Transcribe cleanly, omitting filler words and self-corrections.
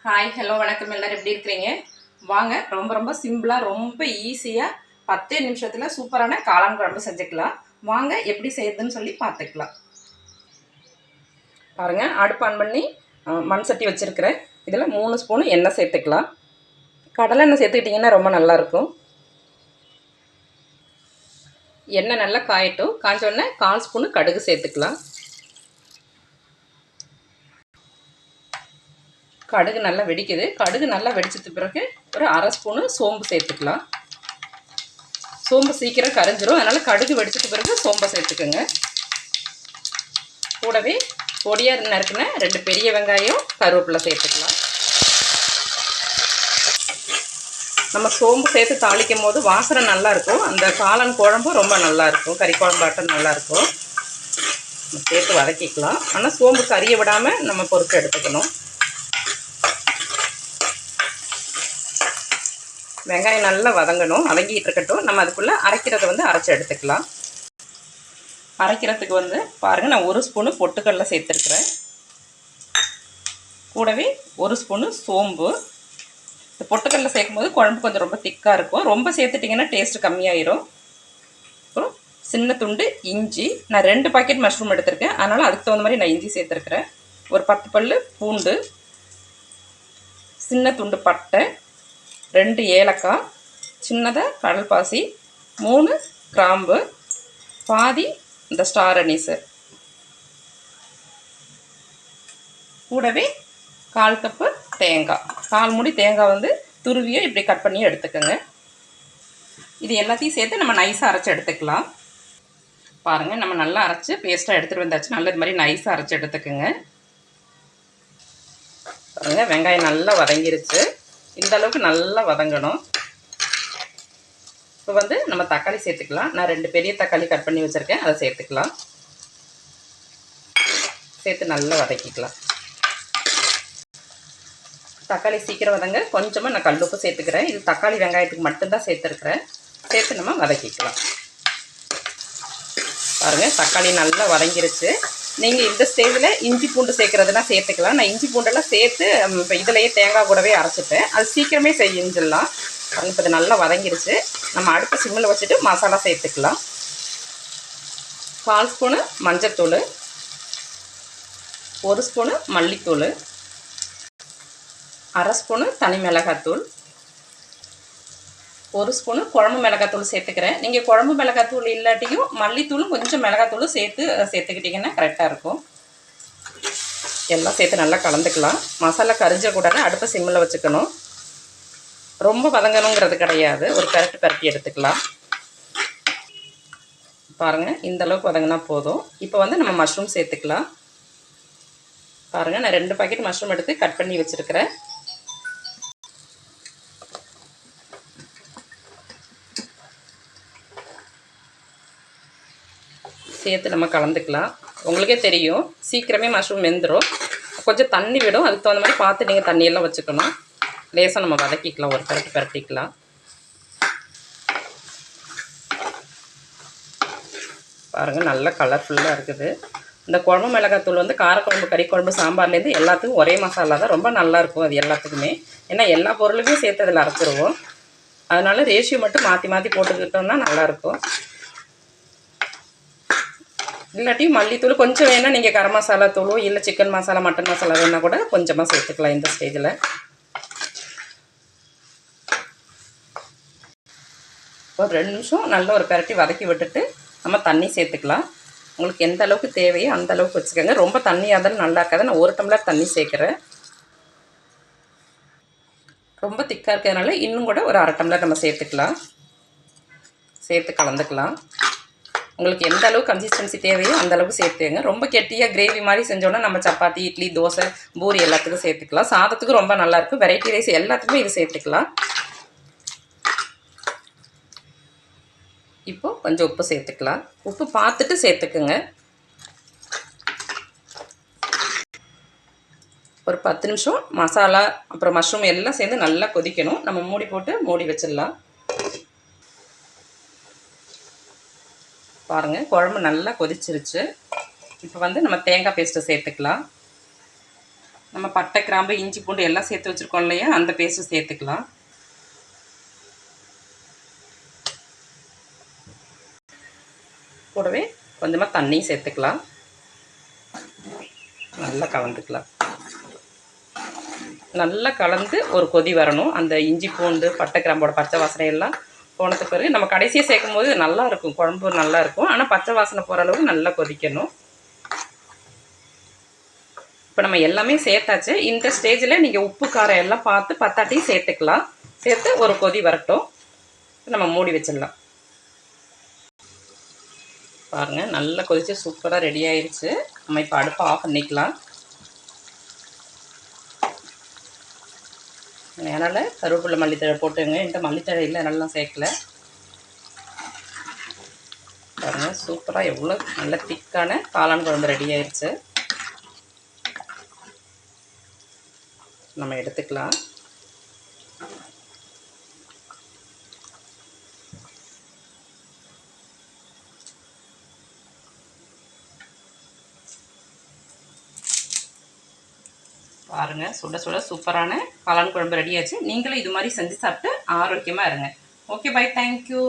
Hi hello வணக்கம். எல்லோரும் எப்படி இருக்கிறீங்க? வாங்க, ரொம்ப ரொம்ப சிம்பிளாக ரொம்ப ஈஸியாக 10 நிமிஷத்தில் சூப்பரான காளான் குழம்பு செஞ்சுக்கலாம். வாங்க எப்படி செய்யுதுன்னு சொல்லி பார்த்துக்கலாம். பாருங்கள், அடுப்பு ஆன் பண்ணி மண் சட்டி வச்சுருக்கிறேன். இதில் 3 ஸ்பூன் எண்ணெய் சேர்த்துக்கலாம். கடலை எண்ணெய் சேர்த்துக்கிட்டிங்கன்னா ரொம்ப நல்லாயிருக்கும். எண்ணெய் நல்லா காயட்டும். காய்ச்சோடனே 1/4 ஸ்பூனு கடுகு சேர்த்துக்கலாம். கடுகு நல்லா வெடிக்குது. கடுகு நல்லா வெடிச்சது பிறகு ஒரு 1/2 ஸ்பூனு சோம்பு சேர்த்துக்கலாம். சோம்பு சீக்கிரம் கரைஞ்சிரும், அதனால் கடுகு வெடிச்சது பிறகு சோம்பை சேர்த்துக்கோங்க. கூடவே பொடியாக நறுக்குன 2 பெரிய வெங்காயம், கருவேப்பிலை சேர்த்துக்கலாம். நம்ம சோம்பு சேர்த்து தாளிக்கும் போது வாசனை நல்லாயிருக்கும். அந்த காளான் குழம்பு ரொம்ப நல்லாயிருக்கும், கறி குழம்பாட்டம் நல்லாயிருக்கும். சேர்த்து வதக்கிக்கலாம். ஆனால் சோம்பு கறியை விடாமல் நம்ம பொறுத்து எடுத்துக்கணும். வெங்காயம் நல்லா வதங்கணும், வதங்கிட்டு இருக்கட்டும். நம்ம அதுக்குள்ளே அரைக்கிறத அரைச்சி எடுத்துக்கலாம். அரைக்கிறதுக்கு பாருங்கள், நான் 1 ஸ்பூனு பொட்டுக்கடலை சேர்த்துருக்குறேன். கூடவே 1 ஸ்பூனு சோம்பு. இந்த பொட்டுக்கடலை சேர்க்கும் போது குழம்பு கொஞ்சம் ரொம்ப திக்காக இருக்கும். ரொம்ப சேர்த்துட்டிங்கன்னா டேஸ்ட்டு கம்மியாயிரும். அப்புறம் சின்ன துண்டு இஞ்சி. நான் 2 பாக்கெட் மஷ்ரூம் எடுத்திருக்கேன், அதனால் அதுக்கு தகுந்த மாதிரி நான் இஞ்சி சேர்த்துருக்குறேன். ஒரு 10 பல் பூண்டு, சின்ன துண்டு பட்டை, 2 ஏலக்காய், சின்னதாக கடல்பாசி, 3 கிராம்பு, பாதி இந்த ஸ்டார் அனீஸு. கூடவே 1/4 கப்பு தேங்காய், 1/4 மூடி தேங்காய் துருவியை இப்படி கட் பண்ணி எடுத்துக்கோங்க. இது எல்லாத்தையும் சேர்த்து நம்ம நைஸாக அரைச்சி எடுத்துக்கலாம். பாருங்கள், நம்ம நல்லா அரைச்சி பேஸ்ட்டாக எடுத்துகிட்டு வந்தாச்சு. நல்ல இது மாதிரி நைஸாக அரைச்சி எடுத்துக்கோங்க. பாருங்கள், வெங்காயம் நல்லா வதங்கிருச்சு. இந்த அளவுக்கு நல்லா வதங்கணும். இப்போ நம்ம தக்காளி சேர்த்துக்கலாம். நான் 2 பெரிய தக்காளி கட் பண்ணி வச்சுருக்கேன், அதை சேர்த்துக்கலாம். சேர்த்து நல்லா வதக்கிக்கலாம். தக்காளி சீக்கிரம் வதங்க கொஞ்சமாக நான் கல்லுப்பு சேர்த்துக்கிறேன். இது தக்காளி வெங்காயத்துக்கு மட்டும்தான் சேர்த்துருக்குறேன். சேர்த்து நம்ம வதக்கிக்கலாம். பாருங்கள், தக்காளி நல்லா வதங்கிருச்சு. நீங்கள் இந்த ஸ்டேஜில் இஞ்சி பூண்டு சேர்க்குறதுனா சேர்த்துக்கலாம். நான் இஞ்சி பூண்டெல்லாம் சேர்த்து இப்போ இதிலையே தேங்காய் கூடவே அரைச்சிப்பேன். அது சீக்கிரமே செஞ்சிடலாம். இப்போ இது நல்லா வதங்கிருச்சு. நம்ம அடுப்பு சிம்மில் வச்சுட்டு மசாலா சேர்த்துக்கலாம். 1/4 ஸ்பூனு மஞ்சத்தூள், 1 ஸ்பூனு மல்லித்தூள், 1/2 ஸ்பூனு தனி மிளகாத்தூள், 1 ஸ்பூனு குழம்பு மிளகாத்தூள் சேர்த்துக்கிறேன். நீங்கள் குழம்பு மிளகாத்தூள் இல்லாட்டியும் மல்லித்தூளும் கொஞ்சம் மிளகாத்தூளும் சேர்த்துக்கிட்டிங்கன்னா கரெக்டாக இருக்கும். எல்லாம் சேர்த்து நல்லா கலந்துக்கலாம். மசாலா கரிஞ்சக்கூடாது, அடுப்பை சிம்மில் வச்சுக்கணும். ரொம்ப வதங்கணுங்கிறது கிடையாது, ஒரு பெரட்டி எடுத்துக்கலாம். பாருங்கள், இந்த அளவுக்கு வதங்கினா போதும். இப்போ நம்ம மஷ்ரூம் சேர்த்துக்கலாம். பாருங்கள், நான் 2 பாக்கெட் மஷ்ரூம் எடுத்து கட் பண்ணி வச்சுருக்கிறேன். சேர்த்து நம்ம கலந்துக்கலாம். உங்களுக்கே தெரியும், சீக்கிரமே மஷ்ரூம் வெந்துடும். கொஞ்சம் தண்ணி விடும், அதுக்கு தகுந்த மாதிரி பார்த்து நீங்கள் தண்ணியெல்லாம் வச்சுக்கணும். லேசாக நம்ம வதக்கிக்கலாம், ஒரு பெரட்டிக்கலாம். பாருங்கள், நல்ல கலர்ஃபுல்லாக இருக்குது. இந்த குழம்பு மிளகாத்தூள் காரக்குழம்பு, கறி குழம்பு, சாம்பார்லேருந்து எல்லாத்துக்கும் ஒரே மசாலா தான், ரொம்ப நல்லாயிருக்கும் அது எல்லாத்துக்குமே. ஏன்னா எல்லா பொருளுமே சேர்த்து அதில் அரைச்சிருவோம். அதனால் ரேஷியோ மட்டும் மாற்றி மாற்றி போட்டுக்கிட்டோம்னா நல்லாயிருக்கும். இல்லாட்டி மல்லித்தூள் கொஞ்சம் வேணால் நீங்கள் கரம் மசாலா தூளோ இல்லை சிக்கன் மசாலா, மட்டன் மசாலா வேணால் கூட கொஞ்சமாக சேர்த்துக்கலாம் இந்த ஸ்டேஜில். ஒரு 2 நிமிஷம் நல்ல ஒரு பெரட்டி வதக்கி விட்டுட்டு நம்ம தண்ணி சேர்த்துக்கலாம். உங்களுக்கு எந்த அளவுக்கு தேவையோ அந்த அளவுக்கு வச்சுக்கோங்க. ரொம்ப தண்ணியாக இருந்தாலும் நல்லா இருக்காது. நான் 1 டம்ளர் தண்ணி சேர்க்குறேன். ரொம்ப திக்காக இருக்கிறதுனால இன்னும் கூட ஒரு 1/2 டம்ளர் நம்ம சேர்த்துக்கலாம். சேர்த்து கலந்துக்கலாம். உங்களுக்கு எந்த அளவுக்கு கன்சிஸ்டன்சி தேவையோ அந்த அளவுக்கு சேர்த்துங்க. ரொம்ப கெட்டியாக கிரேவி மாதிரி செஞ்சோன்னா நம்ம சப்பாத்தி, இட்லி, தோசை, பூரி எல்லாத்துக்கும் சேர்த்துக்கலாம். சாதத்துக்கும் ரொம்ப நல்லாயிருக்கும். வெரைட்டி ரைஸ் எல்லாத்துக்குமே இது சேர்த்துக்கலாம். இப்போது கொஞ்சம் உப்பு சேர்த்துக்கலாம். உப்பு பார்த்துட்டு சேர்த்துக்குங்க. ஒரு 10 நிமிஷம் மசாலா அப்புறம் மஷ்ரூம் எல்லாம் சேர்ந்து நல்லா கொதிக்கணும். நம்ம மூடி போட்டு மூடி வச்சிடலாம். பாருங்கள், குழம்பு நல்லா கொதிச்சிருச்சு. இப்போ நம்ம தேங்காய் பேஸ்ட்டு சேர்த்துக்கலாம். நம்ம பட்டை கிராம்பு இஞ்சி பூண்டு எல்லாம் சேர்த்து வச்சுருக்கோம் இல்லையா, அந்த பேஸ்ட்டு சேர்த்துக்கலாம். கூடவே கொஞ்சமாக தண்ணியும் சேர்த்துக்கலாம். நல்லா கலந்துக்கலாம். நல்லா கலந்து ஒரு கொதி வரணும். அந்த இஞ்சி பூண்டு பட்டை கிராம்போட பச்சை வாசனை எல்லாம் போனதுக்கு பிறகு நம்ம கடைசியாக சேர்க்கும் போது நல்லாயிருக்கும், குழம்பு நல்லாயிருக்கும். ஆனால் பச்சை வாசனை போகிற அளவுக்கு நல்லா கொதிக்கணும். இப்போ நம்ம எல்லாமே சேர்த்தாச்சு. இந்த ஸ்டேஜில் நீங்கள் உப்பு காரம் எல்லாம் பார்த்து பத்தாட்டியும் சேர்த்துக்கலாம். சேர்த்து ஒரு கொதி வரட்டும். நம்ம மூடி வச்சிடலாம். பாருங்கள், நல்லா கொதித்து சூப்பராக ரெடி ஆயிடுச்சு. நம்ம இப்போ அடுப்பை ஆஃப் பண்ணிக்கலாம். மேலே கருவேப்பிலை மல்லித்தழை போட்டுங்க. என்கிட்ட மல்லித்தழை இல்லை, நல்லா சேர்க்கல. பாருங்கள், சூப்பராக எவ்வளோ நல்ல திக்கான காளான் குழம்பு ரெடி ஆயிடுச்சு. நம்ம எடுத்துக்கலாம். பாருங்கள், சுட சுட சூப்பரான காளான் குழம்பு ரெடி ஆச்சு. நீங்களும் இது மாதிரி செஞ்சு சாப்பிட்டு ஆரோக்கியமாக இருங்க. Okay, bye, thank you.